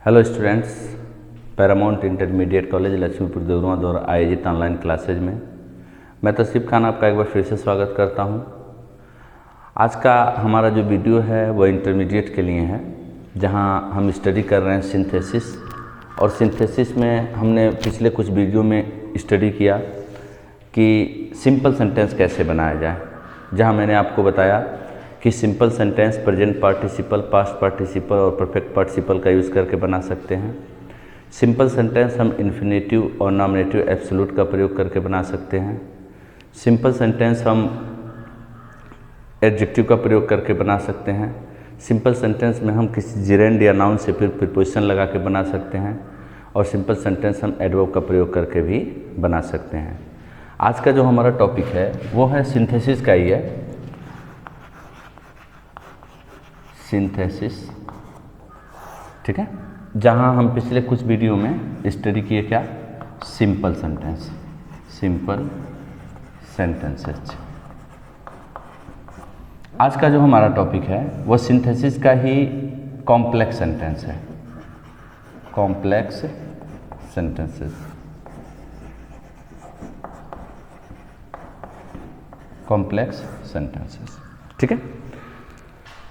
Hello students, Paramount intermediate college Lakshmipur Devrua द्वारा आयोजित online classes में मैं तौसीफ खान आपका एक बार फिर से स्वागत करता हूं। आज का हमारा जो वीडियो है वो इंटरमीडिएट के लिए है, जहां हम स्टडी कर रहे हैं सिंथेसिस। और सिंथेसिस में हमने पिछले कुछ वीडियो में स्टडी किया कि सिंपल सेंटेंस कैसे बनाया जाए, जहां मैंने आपको बताया कि simple sentence present participle, past participle और परफेक्ट पार्टिसिपल का यूज़ करके बना सकते हैं। सिंपल सेंटेंस हम इन्फिनेटिव और नॉमिनेटिव एब्सोल्यूट का प्रयोग करके बना सकते हैं। सिंपल सेंटेंस हम एडजेक्टिव का प्रयोग करके बना सकते हैं। सिंपल सेंटेंस में हम किसी जिरेंड या नाउन से फिर प्रीपोजिशन लगा के बना सकते हैं। और सिंपल सेंटेंस हम एडवर्ब का प्रयोग करके भी बना सकते हैं। आज का जो हमारा टॉपिक है वो है सिंथेसिस का ही है, सिंथेसिस। ठीक है, जहां हम पिछले कुछ वीडियो में स्टडी किए क्या, सिंपल सेंटेंस, सिंपल सेंटेंसेस। आज का जो हमारा टॉपिक है वो सिंथेसिस का ही कॉम्प्लेक्स सेंटेंस है, कॉम्प्लेक्स सेंटेंसेस, कॉम्प्लेक्स सेंटेंसेस। ठीक है,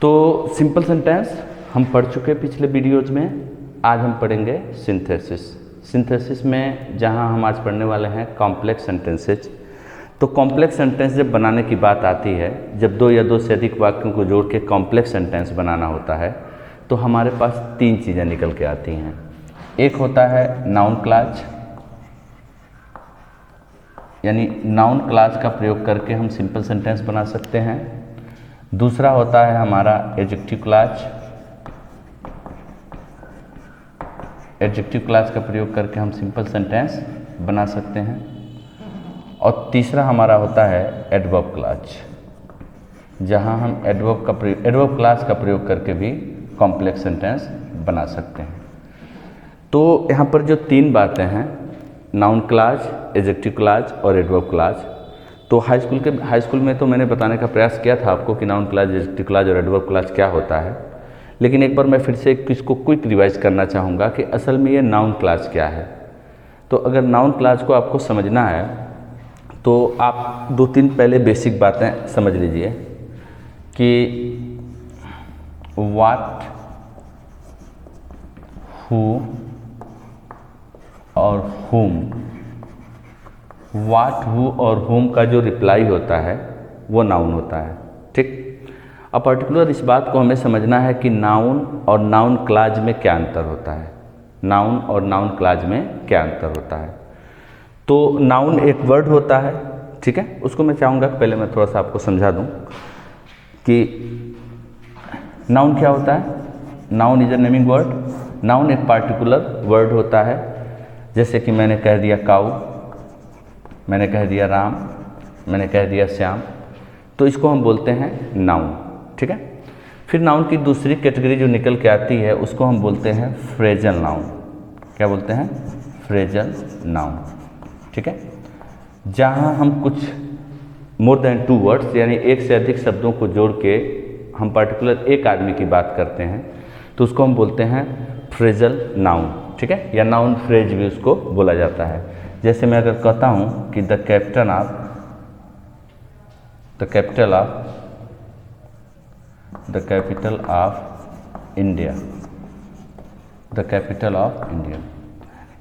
तो सिंपल सेंटेंस हम पढ़ चुके पिछले वीडियोज में। आज हम पढ़ेंगे सिंथेसिस। सिंथेसिस में जहां हम आज पढ़ने वाले हैं कॉम्प्लेक्स सेंटेंसेस। तो कॉम्प्लेक्स सेंटेंस जब बनाने की बात आती है, जब दो या दो से अधिक वाक्यों को जोड़ के कॉम्प्लेक्स सेंटेंस बनाना होता है, तो हमारे पास तीन चीज़ें निकल के आती हैं। एक होता है नाउन क्लॉज, यानी नाउन क्लॉज का प्रयोग करके हम सिंपल सेंटेंस बना सकते हैं। दूसरा होता है हमारा एडजेक्टिव क्लॉज, एडजेक्टिव क्लॉज का प्रयोग करके हम सिंपल सेंटेंस बना सकते हैं। और तीसरा हमारा होता है एडवर्ब क्लॉज, जहां हम एडवर्ब क्लॉज का प्रयोग करके भी कॉम्प्लेक्स सेंटेंस बना सकते हैं। तो यहाँ पर जो तीन बातें हैं, नाउन क्लॉज, एडजेक्टिव क्लॉज और एडवर्ब क्लॉज, तो हाई स्कूल में तो मैंने बताने का प्रयास किया था आपको कि नाउन क्लॉज, एडजेक्टिव क्लॉज और एडवर्ब क्लॉज क्या होता है। लेकिन एक बार मैं फिर से इसको क्विक रिवाइज करना चाहूँगा कि असल में ये नाउन क्लॉज क्या है। तो अगर नाउन क्लॉज को आपको समझना है तो आप दो तीन पहले बेसिक बातें समझ लीजिए कि व्हाट, हु और हुम। व्हाट, हु और हुम का जो रिप्लाई होता है वो नाउन होता है। ठीक, अब पर्टिकुलर इस बात को हमें समझना है कि नाउन और नाउन क्लॉज में क्या अंतर होता है, नाउन और नाउन क्लॉज में क्या अंतर होता है। तो नाउन एक वर्ड होता है, ठीक है, उसको मैं चाहूँगा पहले मैं थोड़ा सा आपको समझा दूँ कि नाउन क्या होता है। Noun is a naming word. Noun एक पार्टिकुलर वर्ड होता है, जैसे कि मैंने कह दिया काऊ, मैंने कह दिया राम, मैंने कह दिया श्याम, तो इसको हम बोलते हैं नाउन। ठीक है, फिर नाउन की दूसरी कैटेगरी जो निकल के आती है उसको हम बोलते हैं फ्रेजल नाउन। क्या बोलते हैं? Phrasal noun. ठीक है, जहाँ हम कुछ मोर देन टू वर्ड्स, यानी एक से अधिक शब्दों को जोड़ के हम पर्टिकुलर एक आदमी की बात करते हैं, तो उसको हम बोलते हैं फ्रेजल नाउन। ठीक है, या नाउन फ्रेज भी उसको बोला जाता है। जैसे मैं अगर कहता हूँ कि the capital of India, the capital of India,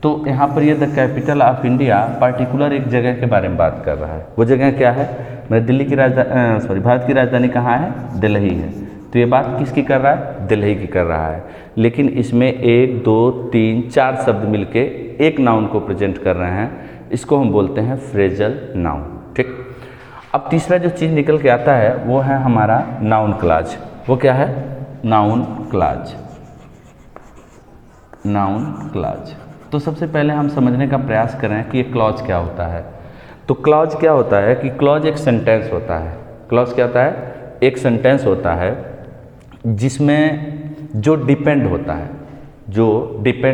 तो यहाँ पर ये the capital of India particular एक जगह के बारे में बात कर रहा है। वो जगह क्या है? मेरे दिल्ली की राजधानी, भारत की राजधानी कहाँ है? दिल्ली है। तो ये बात किसकी कर रहा है? दिल्ली की कर रहा है। लेकिन इसमें एक, दो, तीन, चार शब्द मिलके एक नाउन को प्रेजेंट कर रहे हैं, इसको हम बोलते हैं फ्रेजल नाउन। ठीक, अब तीसरा जो चीज़ निकल के आता है वो है हमारा नाउन क्लॉज। वो क्या है? Noun clause, noun clause. तो सबसे पहले हम समझने का प्रयास करें कि ये क्लॉज क्या होता है। तो क्लॉज क्या होता है कि क्लॉज एक सेंटेंस होता है। क्लॉज क्या होता है? एक सेंटेंस होता है जिसमें जो डिपेंड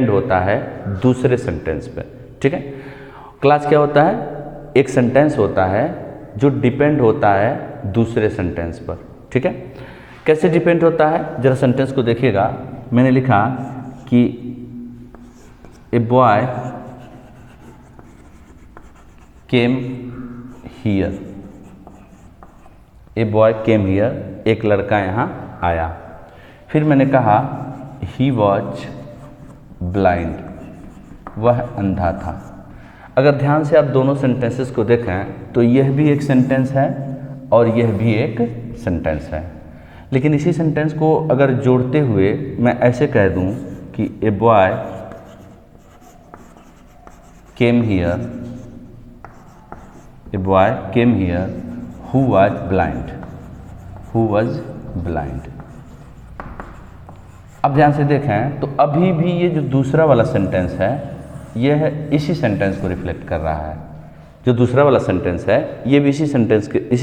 होता है दूसरे सेंटेंस पे। ठीक है, क्लॉज क्या होता है? एक सेंटेंस होता है जो डिपेंड होता है दूसरे सेंटेंस पर। ठीक है, कैसे डिपेंड होता है? जरा सेंटेंस को देखिएगा। मैंने लिखा कि a boy came here, a boy came here, एक लड़का यहाँ आया। फिर मैंने कहा ही वॉज ब्लाइंड, वह अंधा था। अगर ध्यान से आप दोनों सेंटेंसेस को देखें तो यह भी एक सेंटेंस है और यह भी एक सेंटेंस है, लेकिन इसी सेंटेंस को अगर जोड़ते हुए मैं ऐसे कह दूं कि a boy came here, a boy came here who was blind, who was blind. अब ध्यान से देखें तो अभी भी ये जो दूसरा वाला सेंटेंस है यह इसी सेंटेंस को रिफ्लेक्ट कर रहा है। जो दूसरा वाला सेंटेंस है ये भी इसी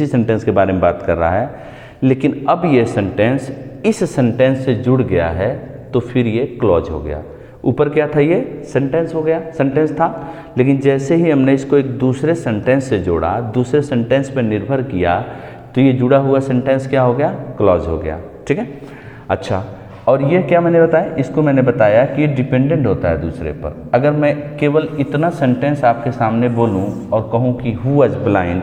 सेंटेंस के बारे में बात कर रहा है, लेकिन अब ये सेंटेंस इस सेंटेंस से जुड़ गया है तो फिर ये क्लॉज हो गया। ऊपर क्या था, ये सेंटेंस हो गया, सेंटेंस था, लेकिन जैसे ही हमने इसको एक दूसरे सेंटेंस से जोड़ा, दूसरे सेंटेंस पर निर्भर किया, तो ये जुड़ा हुआ सेंटेंस क्या हो गया, क्लॉज हो गया। ठीक है, अच्छा, और ये क्या मैंने बताया, इसको मैंने बताया कि ये डिपेंडेंट होता है दूसरे पर। अगर मैं केवल इतना सेंटेंस आपके सामने बोलूं और कहूं कि हु वाज ब्लाइंड,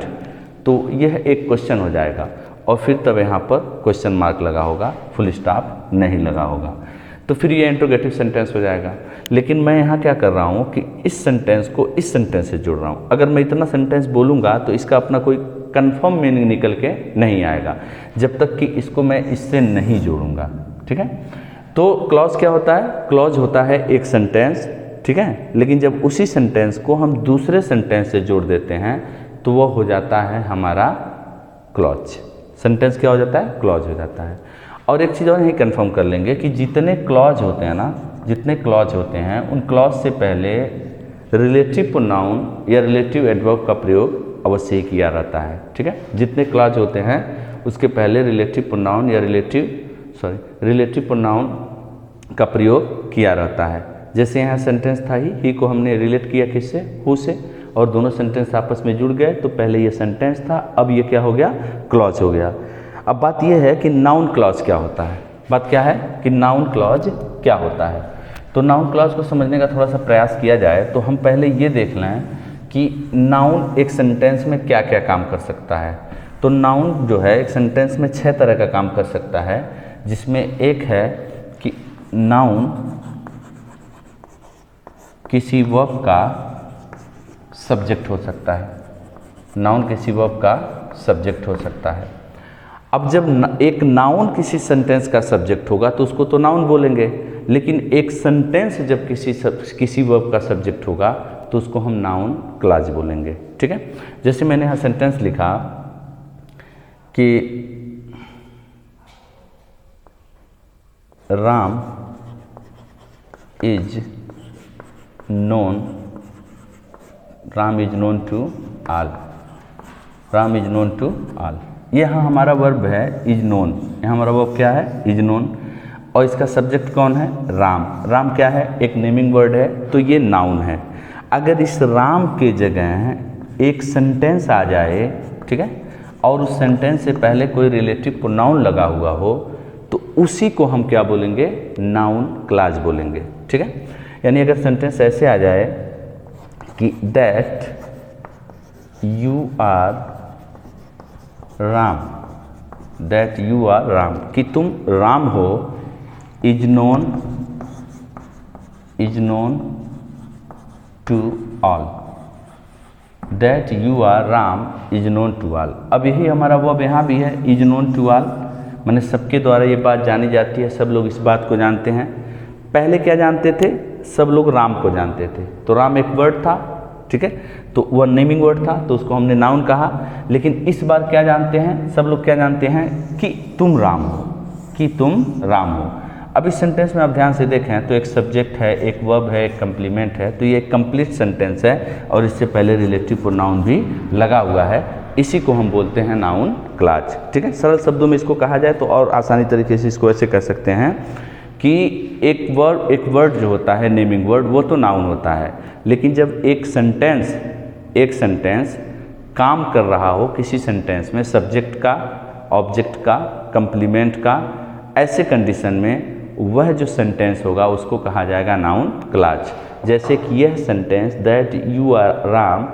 तो यह एक क्वेश्चन हो जाएगा और फिर तब यहाँ पर क्वेश्चन मार्क लगा होगा, फुल स्टॉप नहीं लगा होगा, तो फिर ये इंट्रोगेटिव सेंटेंस हो जाएगा। लेकिन मैं यहाँ क्या कर रहा हूँ कि इस सेंटेंस को इस सेंटेंस से जोड़ रहा हूँ। अगर मैं इतना सेंटेंस बोलूँगा तो इसका अपना कोई कंफर्म मीनिंग निकल के नहीं आएगा जब तक कि इसको मैं इससे नहीं जोड़ूंगा। ठीक है, तो क्लॉज क्या होता है, क्लॉज होता है एक सेंटेंस, ठीक है, लेकिन जब उसी सेंटेंस को हम दूसरे सेंटेंस से जोड़ देते हैं तो वो हो जाता है हमारा क्लॉज। सेंटेंस क्या हो जाता है, क्लॉज हो जाता है। और एक चीज़ और यही कंफर्म कर लेंगे कि जितने क्लॉज होते हैं ना, जितने क्लॉज होते हैं उन क्लॉज से पहले रिलेटिव प्रोनाउन या रिलेटिव एडवर्ब का प्रयोग अवश्य ही किया रहता है। ठीक है, जितने क्लॉज होते हैं उसके पहले रिलेटिव प्रोनाउन या रिलेटिव प्रोनाउन का प्रयोग किया रहता है। जैसे यहाँ सेंटेंस था ही को हमने रिलेट किया किससे, हु से, और दोनों सेंटेंस आपस में जुड़ गए, तो पहले ये सेंटेंस था, अब ये क्या हो गया, क्लॉज हो गया। अब बात यह है कि नाउन क्लॉज क्या होता है। बात क्या है कि नाउन क्लॉज क्या होता है। तो नाउन क्लॉज को समझने का थोड़ा सा प्रयास किया जाए तो हम पहले ये देख लें कि नाउन एक सेंटेंस में क्या क्या काम कर सकता है। तो नाउन जो है एक सेंटेंस में 6 तरह का काम कर सकता है, जिसमें एक है कि नाउन किसी वर्ब का सब्जेक्ट हो सकता है। नाउन किसी वर्ब का सब्जेक्ट हो सकता है। अब जब एक नाउन किसी सेंटेंस का सब्जेक्ट होगा तो उसको तो नाउन बोलेंगे, लेकिन एक सेंटेंस जब किसी वर्ब का सब्जेक्ट होगा तो उसको हम नाउन क्लॉज बोलेंगे। ठीक है, जैसे मैंने यहाँ सेंटेंस लिखा कि Ram is known to all, Ram is known to all. ये यहाँ हमारा वर्ब है इज नोन, यहाँ हमारा वर्ब क्या है, इज नोन, और इसका सब्जेक्ट कौन है, राम। राम क्या है, एक नेमिंग वर्ड है, तो ये नाउन है। अगर इस राम के जगह एक सेंटेंस आ जाए, ठीक है, और उस सेंटेंस से पहले कोई रिलेटिव प्रोनाउन लगा हुआ हो, तो उसी को हम क्या बोलेंगे, नाउन क्लॉज बोलेंगे। ठीक है, यानी अगर सेंटेंस ऐसे आ जाए कि that you are Ram, that you are Ram, कि तुम राम हो, is known to all, that you are Ram is known to all. अब यही हमारा वर्ब यहाँ भी है, इज नोन टू ऑल, माने सबके द्वारा ये बात जानी जाती है, सब लोग इस बात को जानते हैं। पहले क्या जानते थे, सब लोग राम को जानते थे, तो राम एक वर्ड था, ठीक है, तो वह नेमिंग वर्ड था, तो उसको हमने नाउन कहा। लेकिन इस बार क्या जानते हैं, सब लोग क्या जानते हैं कि तुम राम हो, कि तुम राम हो। अब इस सेंटेंस में आप ध्यान से देखें तो एक सब्जेक्ट है, एक वर्ब है, एक कंप्लीमेंट है, तो ये एक कंप्लीट सेंटेंस है और इससे पहले रिलेटिव प्रोनाउन भी लगा हुआ है। इसी को हम बोलते हैं नाउन क्लॉज। ठीक है, सरल शब्दों में इसको कहा जाए तो और आसानी तरीके से इसको ऐसे कह सकते हैं कि एक वर्ड जो होता है नेमिंग वर्ड, वो तो नाउन होता है, लेकिन जब एक सेंटेंस काम कर रहा हो किसी सेंटेंस में, सब्जेक्ट का, ऑब्जेक्ट का, कंप्लीमेंट का, ऐसे कंडीशन में वह जो सेंटेंस होगा उसको कहा जाएगा नाउन क्लॉज। जैसे कि यह sentence that you are Ram,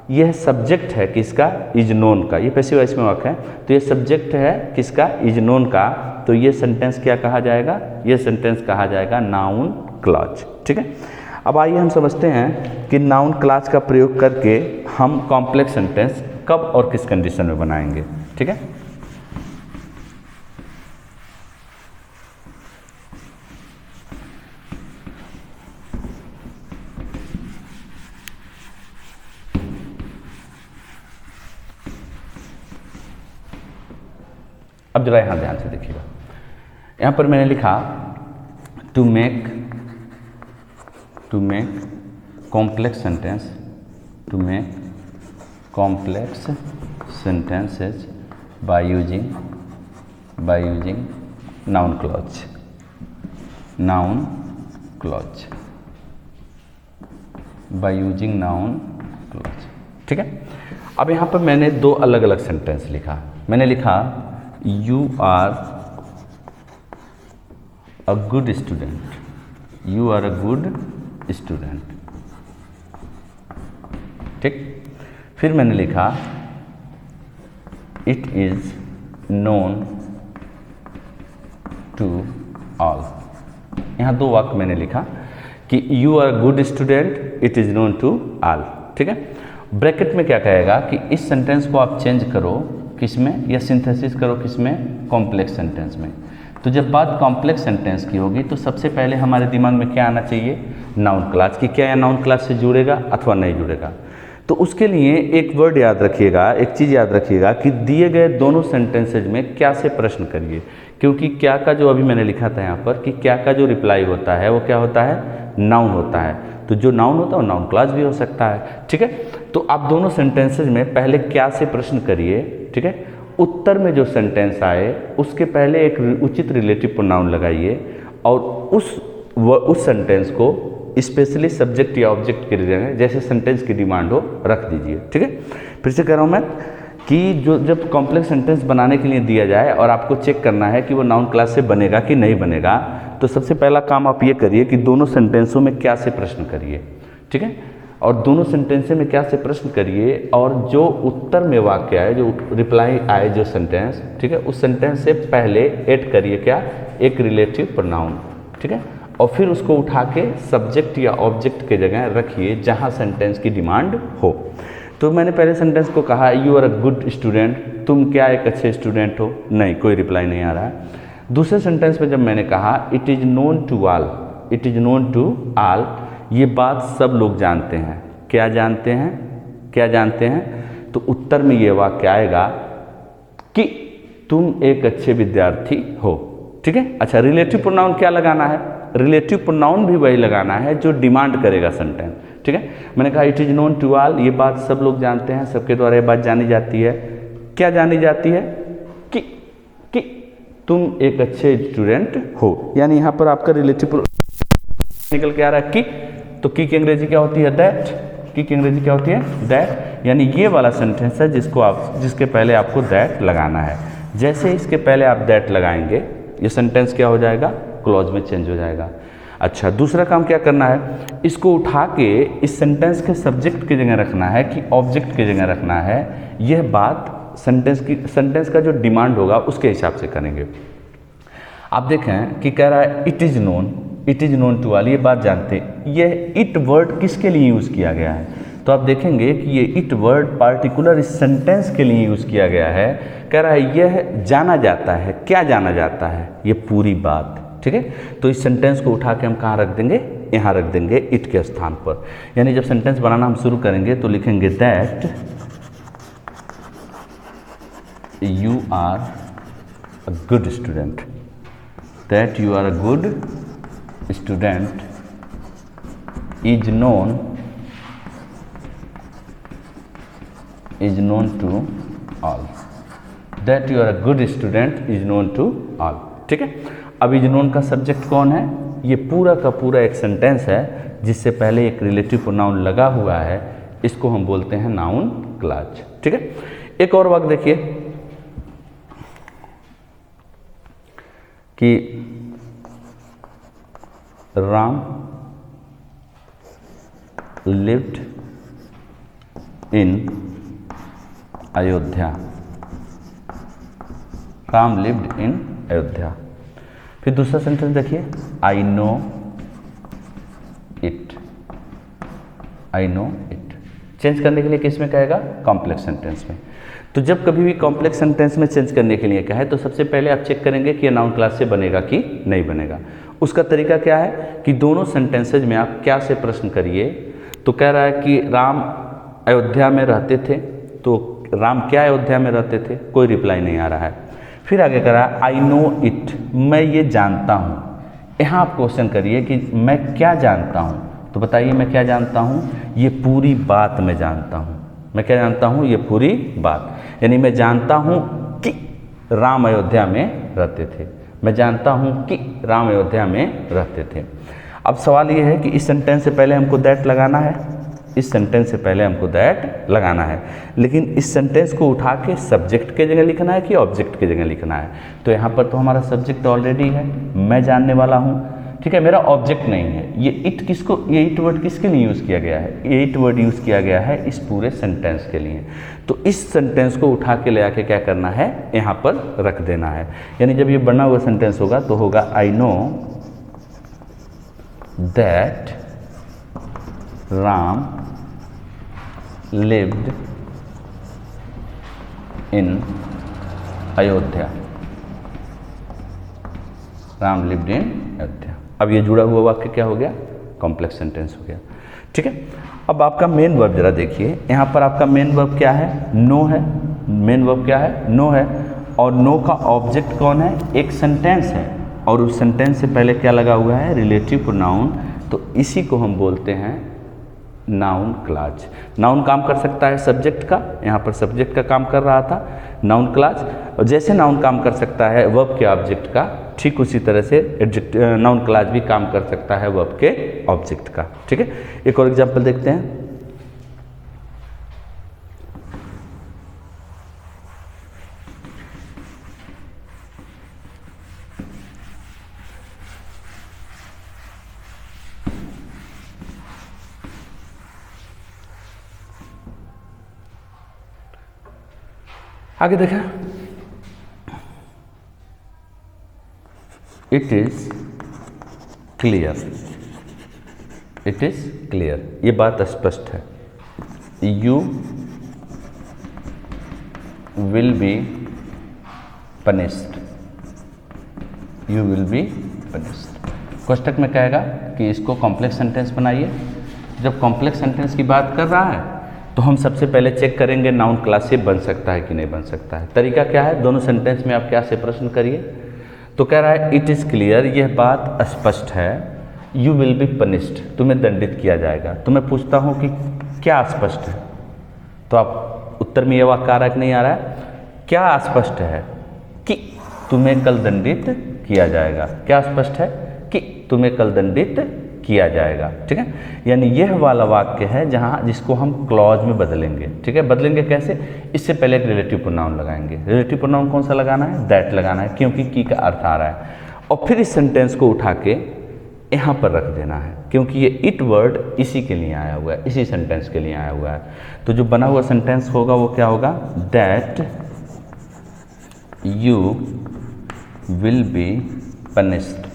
यह सब्जेक्ट है किसका, इज नोन का, ये पैसिव वॉइस में वाक्य है, तो ये सब्जेक्ट है किसका, इज नोन का, तो ये सेंटेंस क्या कहा जाएगा, ये सेंटेंस कहा जाएगा नाउन क्लॉज। ठीक है, अब आइए हम समझते हैं कि नाउन क्लॉज का प्रयोग करके हम कॉम्प्लेक्स सेंटेंस कब और किस कंडीशन में बनाएंगे। ठीक है, अब जरा यहाँ ध्यान से देखिएगा, यहाँ पर मैंने लिखा to make complex sentence, to make complex sentences by using noun clause, by using noun clause. ठीक है, अब यहाँ पर मैंने दो अलग अलग सेंटेंस लिखा, मैंने लिखा You are a good student, you are a good student। ठीक, फिर मैंने लिखा it is known to all। यहाँ दो वाक्य मैंने लिखा कि you are a good student, it is known to all। ठीक है, ब्रैकेट में क्या कहेगा कि इस सेंटेंस को आप चेंज करो किसमें, या सिंथेसिस करो किसमें, कॉम्प्लेक्स सेंटेंस में। तो जब बात कॉम्प्लेक्स सेंटेंस की होगी तो सबसे पहले हमारे दिमाग में क्या आना चाहिए, नाउन क्लॉज, कि क्या यह नाउन क्लॉज से जुड़ेगा अथवा नहीं जुड़ेगा। तो उसके लिए एक वर्ड याद रखिएगा, एक चीज़ याद रखिएगा कि दिए गए दोनों सेंटेंसेज में क्या से प्रश्न करिए, क्योंकि क्या का जो अभी मैंने लिखा था यहाँ पर कि क्या का जो रिप्लाई होता है वो क्या होता है, नाउन होता है। तो जो नाउन होता है वो नाउन क्लॉज भी हो सकता है। ठीक है, तो आप दोनों सेंटेंसेज में पहले क्या से प्रश्न करिए। ठीक है, उत्तर में जो सेंटेंस आए उसके पहले एक उचित रिलेटिव प्रोनाउन लगाइए और उस सेंटेंस को स्पेशली सब्जेक्ट या ऑब्जेक्ट के लिए जैसे सेंटेंस की डिमांड हो रख दीजिए। ठीक है, फिर से कह रहा हूँ मैं कि जो जब कॉम्प्लेक्स सेंटेंस बनाने के लिए दिया जाए और आपको चेक करना है कि वो नाउन क्लॉज से बनेगा कि नहीं बनेगा, तो सबसे पहला काम आप ये करिए कि दोनों सेंटेंसों में क्या से प्रश्न करिए। ठीक है, और दोनों सेंटेंस में क्या से प्रश्न करिए, और जो उत्तर में वाक्य है, जो रिप्लाई आए जो सेंटेंस, ठीक है, उस सेंटेंस से पहले ऐड करिए क्या, एक रिलेटिव प्रोनाउन। ठीक है, और फिर उसको उठा के सब्जेक्ट या ऑब्जेक्ट के जगह रखिए जहाँ सेंटेंस की डिमांड हो। तो मैंने पहले सेंटेंस को कहा you are a good student, तुम क्या एक अच्छे स्टूडेंट हो, नहीं, कोई रिप्लाई नहीं आ रहा है। दूसरे सेंटेंस में जब मैंने कहा it is known to all, it is known to all, ये बात सब लोग जानते हैं, क्या जानते हैं, क्या जानते हैं, तो उत्तर में ये वाक्य आएगा कि तुम एक अच्छे विद्यार्थी हो। ठीक है, अच्छा, रिलेटिव प्रोनाउन क्या लगाना है, रिलेटिव प्रोनाउन भी वही लगाना है जो डिमांड करेगा सेंटेंस। ठीक है, मैंने कहा it is known to all, ये बात सब लोग जानते हैं, सबके द्वारा ये बात जानी जाती है, क्या जानी जाती है, कि तुम एक अच्छे स्टूडेंट हो, यानी यहाँ पर आपका रिलेटिव निकल के आ रहा है कि, तो की अंग्रेजी क्या होती है, दैट, की अंग्रेजी क्या होती है, दैट, यानी ये वाला सेंटेंस है जिसके पहले आपको दैट लगाना है। जैसे इसके पहले आप दैट लगाएंगे ये सेंटेंस क्या हो जाएगा, क्लॉज में चेंज हो जाएगा। अच्छा, दूसरा काम क्या करना है, इसको उठा के इस सेंटेंस के सब्जेक्ट की जगह रखना है कि ऑब्जेक्ट की जगह रखना है। यह बात सेंटेंस का जो डिमांड होगा उसके हिसाब से करेंगे। आप देखें कि कह रहा है it is known to all, ये बात जानते हैं। यह इट वर्ड किसके लिए यूज़ किया गया है, तो आप देखेंगे कि ये इट वर्ड पार्टिकुलर इस सेंटेंस के लिए यूज़ किया गया है। कह रहा है यह जाना जाता है, क्या जाना जाता है, ये पूरी बात। ठीक है, तो इस सेंटेंस को उठा के हम कहाँ रख देंगे, यहाँ रख देंगे इट के स्थान पर। यानी जब सेंटेंस बनाना हम शुरू करेंगे तो लिखेंगे that you are a good student, that you are a good student is known to all, that you are a good student is known to all। ठीक है, अब इज नोन का सब्जेक्ट कौन है, ये पूरा का पूरा एक सेंटेंस है जिससे पहले एक रिलेटिव प्रोनाउन लगा हुआ है, इसको हम बोलते हैं नाउन क्लॉज। ठीक है, एक और वाक्य देखिए कि Ram lived in Ayodhya. Ram lived in Ayodhya. फिर दूसरा सेंटेंस देखिए, I know it. I know it change करने के लिए किस में कहेगा? कॉम्प्लेक्स सेंटेंस में। तो जब कभी भी कॉम्प्लेक्स सेंटेंस में चेंज करने के लिए कहे तो सबसे पहले आप चेक करेंगे कि ये नाउन क्लास से बनेगा कि नहीं बनेगा। उसका तरीका क्या है कि दोनों सेंटेंसेज में आप क्या से प्रश्न करिए। तो कह रहा है कि राम अयोध्या में रहते थे, तो राम क्या अयोध्या में रहते थे? कोई रिप्लाई नहीं आ रहा है। फिर आगे कह रहा है आई नो इट, मैं ये जानता हूँ। यहाँ आप क्वेश्चन करिए कि मैं क्या जानता हूँ, तो बताइए मैं क्या जानता हूँ? ये पूरी बात मैं जानता हूँ। मैं क्या जानता हूँ? ये पूरी बात, यानी मैं जानता हूँ कि राम अयोध्या में रहते थे। मैं जानता हूँ कि राम अयोध्या में रहते थे। अब सवाल ये है कि इस सेंटेंस से पहले हमको दैट लगाना है, इस सेंटेंस से पहले हमको दैट लगाना है, लेकिन इस सेंटेंस को उठा के सब्जेक्ट के जगह लिखना है कि ऑब्जेक्ट के जगह लिखना है? तो यहाँ पर तो हमारा सब्जेक्ट ऑलरेडी है, मैं जानने वाला हूँ, ठीक है, मेरा ऑब्जेक्ट नहीं है। ये इट किसको, ये इट वर्ड किसके लिए यूज़ किया गया है? ये इट वर्ड यूज़ किया गया है इस पूरे सेंटेंस के लिए। तो इस सेंटेंस को उठा के ले आके क्या करना है? यहाँ पर रख देना है। यानी जब ये बना हुआ सेंटेंस होगा तो होगा I know that Ram lived in Ayodhya. Ram lived in Ayodhya. अब ये जुड़ा हुआ वाक्य क्या हो गया? कॉम्प्लेक्स सेंटेंस हो गया, ठीक है। अब आपका मेन वर्ब जरा देखिए, यहाँ पर आपका मेन वर्ब क्या है? नो है। मेन वर्ब क्या है? नो है। और नो का ऑब्जेक्ट कौन है? एक सेंटेंस है, और उस सेंटेंस से पहले क्या लगा हुआ है? Relative pronoun. तो इसी को हम बोलते हैं नाउन क्लॉज। नाउन काम कर सकता है सब्जेक्ट का, यहाँ पर सब्जेक्ट का काम कर रहा था नाउन क्लॉज, और जैसे नाउन काम कर सकता है वर्ब के ऑब्जेक्ट का, ठीक उसी तरह से एडजेक्ट नाउन क्लॉज भी काम कर सकता है वर्ब के ऑब्जेक्ट का, ठीक है। एक और एग्जांपल देखते हैं। आगे देखा, it is clear. It is clear, ये बात स्पष्ट है। You will be punished. You will be punished. कोष्टक में कहेगा कि इसको कॉम्प्लेक्स सेंटेंस बनाइए। जब कॉम्प्लेक्स सेंटेंस की बात कर रहा है तो हम सबसे पहले चेक करेंगे नाउन क्लास से बन सकता है कि नहीं बन सकता है। तरीका क्या है? दोनों सेंटेंस में आप क्या से प्रश्न करिए। तो कह रहा है इट इज़ क्लियर, यह बात स्पष्ट है। यू विल बी पनिश्ड, तुम्हें दंडित किया जाएगा। तो मैं पूछता हूँ कि क्या स्पष्ट है? तो आप उत्तर में यह वाक्य आ रहा है कि नहीं आ रहा है? क्या स्पष्ट है? कि तुम्हें कल दंडित किया जाएगा। क्या स्पष्ट है? कि तुम्हें कल दंडित किया जाएगा, ठीक है। यानी यह वाला वाक्य है जहां जिसको हम क्लॉज में बदलेंगे, ठीक है। बदलेंगे कैसे? इससे पहले एक रिलेटिव प्रोनाउन लगाएंगे। रिलेटिव प्रोनाउन कौन सा लगाना है? दैट लगाना है, क्योंकि की का अर्थ आ रहा है। और फिर इस सेंटेंस को उठा के यहाँ पर रख देना है, क्योंकि ये इट वर्ड इसी के लिए आया हुआ है, इसी सेंटेंस के लिए आया हुआ है। तो जो बना हुआ सेंटेंस होगा वो क्या होगा? That you will be punished.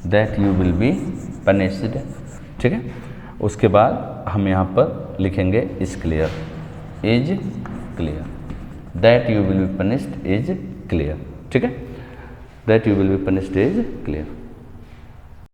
That you will be punished, ठीक है। उसके बाद हम यहाँ पर लिखेंगे is clear. Is clear, that you will be punished is clear, ठीक है। That you will be punished is clear.